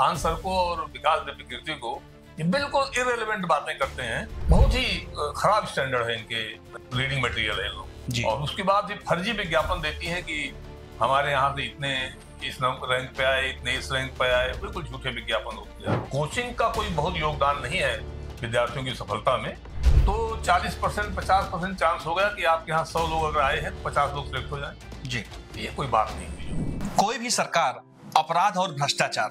Khan sir को और विकास दिव्य कीर्ति को ये बिल्कुल इररिलेवेंट बातें करते हैं। बहुत ही खराब स्टैंडर्ड है इनके, रीडिंग मटेरियल है लोग। और उसके बाद ये फर्जी विज्ञापन देती है कि हमारे यहाँ से इतने इस रैंक पे आए, इतने इस रैंक पे आए। बिल्कुल झूठे विज्ञापन होते हैं। कोचिंग का कोई बहुत योगदान नहीं है विद्यार्थियों की सफलता में। तो 40% 50% चांस हो गया कि आपके यहाँ 100 लोग अगर आए हैं तो 50 लोग सिलेक्ट हो जाए जी। ये कोई बात नहीं हुई। कोई भी सरकार अपराध और भ्रष्टाचार,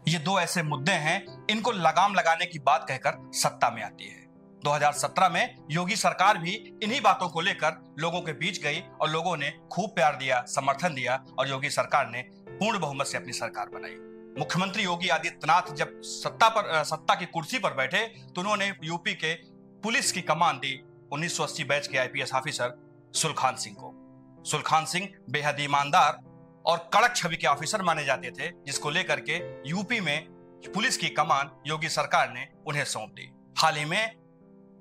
ये दो ऐसे मुद्दे हैं, इनको लगाम लगाने की बात कहकर सत्ता में आती है। 2017 में योगी सरकार भी इन्हीं बातों को लेकर लोगों के बीच गई और लोगों ने खूब प्यार दिया, समर्थन दिया और योगी सरकार ने पूर्ण बहुमत से अपनी सरकार बनाई। मुख्यमंत्री योगी आदित्यनाथ जब सत्ता की कुर्सी पर बैठे तो उन्होंने यूपी के पुलिस की कमान दी 1980 बैच के आईपीएस ऑफिसर सुलखान सिंह को। सुलखान सिंह बेहद ईमानदार और कड़क छवि के ऑफिसर माने जाते थे, जिसको लेकर के यूपी में पुलिस की कमान योगी सरकार ने उन्हें सौंप दी। हाल ही में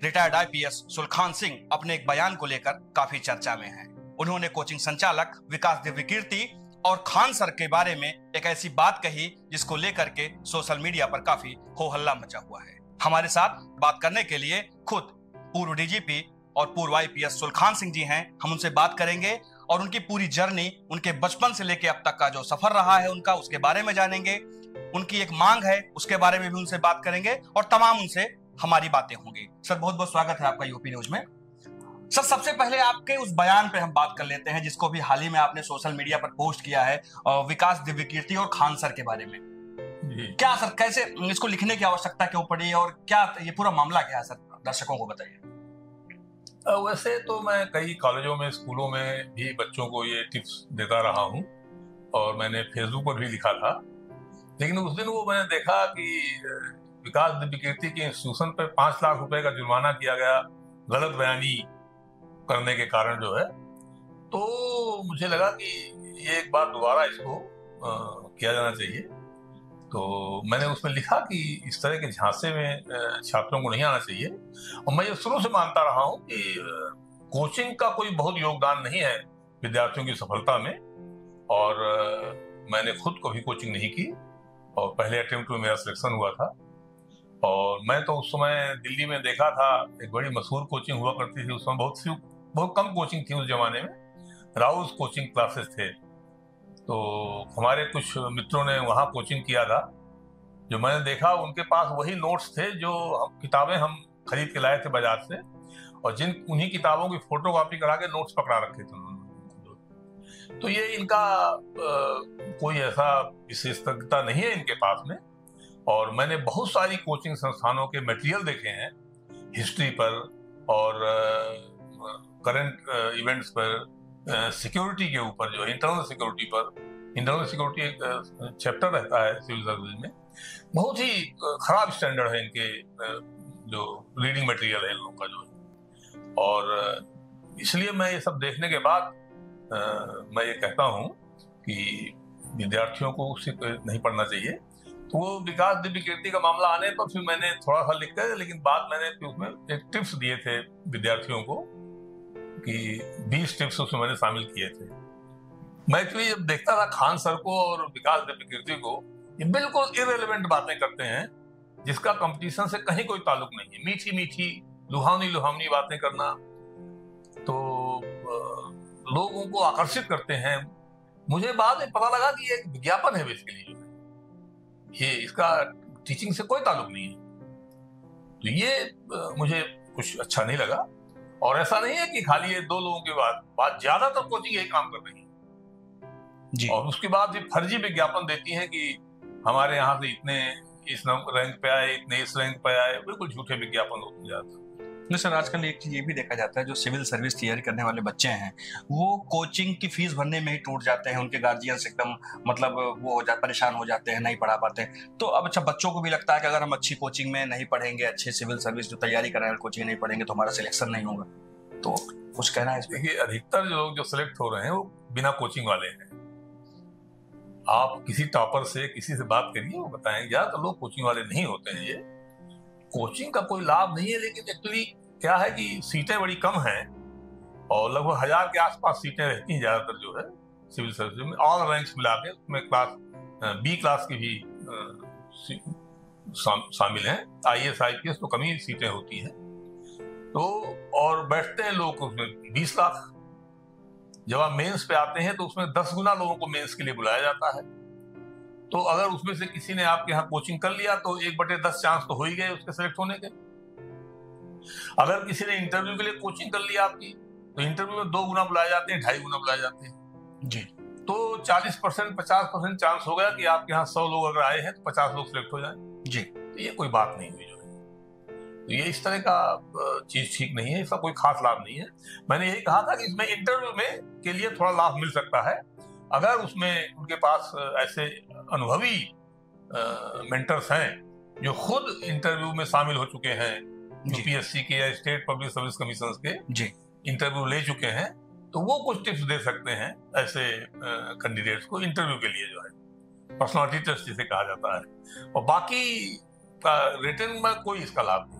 रिटायर्ड आईपीएस सुलखान सिंह अपने एक बयान को लेकर काफी चर्चा में हैं। उन्होंने कोचिंग संचालक विकास दिव्य कीर्ति और खान सर के बारे में एक ऐसी बात कही जिसको लेकर के सोशल मीडिया पर काफी हो हल्ला मचा हुआ है। हमारे साथ बात करने के लिए खुद पूर्व डीजीपी और पूर्व आईपीएस सुलखान सिंह जी हैं। हम उनसे बात करेंगे और उनकी पूरी जर्नी, उनके बचपन से लेकर अब तक का जो सफर रहा है उनका, उसके बारे में जानेंगे। उनकी एक मांग है, उसके बारे में भी उनसे बात करेंगे और तमाम उनसे हमारी बातें होंगी। सर, बहुत बहुत स्वागत है आपका यूपी न्यूज में। सर, सबसे पहले आपके उस बयान पे हम बात कर लेते हैं जिसको भी हाल ही में आपने सोशल मीडिया पर पोस्ट किया है, विकास दिव्य कीर्ति और खान सर के बारे में। क्या सर, कैसे इसको लिखने की आवश्यकता क्यों पड़ी और क्या ये पूरा मामला क्या है सर, दर्शकों को बताइए। वैसे तो मैं कई कॉलेजों में, स्कूलों में भी बच्चों को ये टिप्स देता रहा हूँ और मैंने फेसबुक पर भी लिखा था। लेकिन उस दिन वो मैंने देखा कि विकास दिव्य कीर्ति के इंस्टीट्यूशन पर 5 लाख रुपए का जुर्माना किया गया गलत बयानी करने के कारण जो है। तो मुझे लगा कि ये एक बार दोबारा इसको किया जाना चाहिए। तो मैंने उसमें लिखा कि इस तरह के झांसे में छात्रों को नहीं आना चाहिए। और मैं ये शुरू से मानता रहा हूँ कि कोचिंग का कोई बहुत योगदान नहीं है विद्यार्थियों की सफलता में। और मैंने खुद कभी कोचिंग नहीं की और पहले अटेम्प्ट में मेरा सिलेक्शन हुआ था। और मैं तो उस समय दिल्ली में देखा था, एक बड़ी मशहूर कोचिंग हुआ करती थी। उस समय बहुत कम कोचिंग थी उस जमाने में, राउस कोचिंग क्लासेस थे। तो हमारे कुछ मित्रों ने वहाँ कोचिंग किया था। जो मैंने देखा उनके पास वही नोट्स थे जो किताबें हम खरीद के लाए थे बाजार से, और उन्हीं किताबों की फोटोकॉपी करा के नोट्स पकड़ा रखे थे उन्होंने। तो ये इनका कोई ऐसा विशेषज्ञता नहीं है इनके पास में। और मैंने बहुत सारी कोचिंग संस्थानों के मटेरियल देखे हैं, हिस्ट्री पर और करंट इवेंट्स पर, सिक्योरिटी के ऊपर, जो इंटरनल सिक्योरिटी पर। इंटरनल सिक्योरिटी एक चैप्टर रहता है सिविल सर्विस में। बहुत ही खराब स्टैंडर्ड है इनके, जो रीडिंग मटेरियल है इन लोगों का जो है। और इसलिए मैं ये सब देखने के बाद मैं ये कहता हूँ कि विद्यार्थियों को उससे नहीं पढ़ना चाहिए। तो वो विकास दिव्य कीर्ति का मामला आने पर फिर मैंने थोड़ा सा लिख कर, लेकिन बाद मैंने उसमें एक टिप्स दिए थे विद्यार्थियों को कि 20 टिप्स उसमें मैंने शामिल किए थे। मैं एक्चुअली जब देखता था खान सर को और विकास दिव्य कीर्ति को, ये बिल्कुल इररिलेवेंट बातें करते हैं जिसका कंपटीशन से कहीं कोई ताल्लुक नहीं है। मीठी मीठी लुहावनी बातें करना तो लोगों को आकर्षित करते हैं। मुझे बाद में पता लगा कि ये एक विज्ञापन है बेसिकली, ये इसका टीचिंग से कोई ताल्लुक नहीं है। तो ये मुझे कुछ अच्छा नहीं लगा। और ऐसा नहीं है कि खाली ये 2 लोगों के बाद ज्यादातर कोचिंग यही काम कर रही है जी। और उसके बाद ये फर्जी विज्ञापन देती है कि हमारे यहाँ से इतने इस रैंक पे आए, इतने इस रैंक पे आए। बिल्कुल झूठे विज्ञापन होते जाते हैं। नहीं सर, आजकल एक चीज ये भी देखा जाता है, जो सिविल सर्विस तैयारी करने वाले बच्चे हैं वो कोचिंग की फीस भरने में ही टूट जाते हैं। उनके गार्जियंस एकदम मतलब वो परेशान हो जाते हैं, नहीं पढ़ा पाते हैं। तो अब अच्छा, बच्चों को भी लगता है कि अगर हम अच्छी कोचिंग में नहीं पढ़ेंगे, अच्छे सिविल सर्विस जो तैयारी कर रहे हैं कोचिंग नहीं पढ़ेंगे तो हमारा सिलेक्शन नहीं होगा। तो कुछ कहना है इसमें? देखिए, अधिकतर जो लोग जो सिलेक्ट हो रहे हैं वो बिना कोचिंग वाले हैं। आप किसी टॉपर से, किसी से बात करिए, वो बताएंगे। ज्यादातर लोग कोचिंग वाले नहीं होते हैं। ये कोचिंग का कोई लाभ नहीं है, लेकिन एक्चुअली क्या है कि सीटें बड़ी कम हैं और लगभग 1000 के आसपास सीटें रहती हैं ज्यादातर जो है सिविल सर्विस में, ऑल रैंक्स मिला के। उसमें क्लास बी क्लास की भी शामिल हैं। IAS IPS तो कम ही सीटें होती हैं। तो और बैठते हैं लोग उसमें 20 लाख। जब आप मेंस पे आते हैं तो उसमें 10 गुना लोगों को मेंस के लिए बुलाया जाता है। तो अगर उसमें से किसी ने आपके यहाँ कोचिंग कर लिया तो 1/10 चांस तो हो ही गए उसके सेलेक्ट होने के। अगर किसी ने इंटरव्यू के लिए कोचिंग कर लिया आपकी, तो इंटरव्यू में 2 गुना बुलाए जाते हैं, 2.5 गुना बुलाए जाते हैं जी। तो 40% 50% चांस हो गया कि आपके यहाँ 100 लोग अगर आए हैं तो 50 लोग सिलेक्ट हो जाएं। जी। तो ये कोई बात नहीं हुई जो है। तो ये इस तरह का चीज ठीक नहीं है, इसका कोई खास लाभ नहीं है। मैंने यही कहा था कि इसमें इंटरव्यू में के लिए थोड़ा लाभ मिल सकता है अगर उसमें उनके पास ऐसे अनुभवी मेंटर्स हैं जो खुद इंटरव्यू में शामिल हो चुके हैं, यूपीएससी के या स्टेट पब्लिक सर्विस कमीशन के इंटरव्यू ले चुके हैं, तो वो कुछ टिप्स दे सकते हैं ऐसे कैंडिडेट्स को इंटरव्यू के लिए जो है, पर्सनालिटी टेस्ट जिसे कहा जाता है। और बाकी का रिटर्न में कोई इसका लाभ नहीं।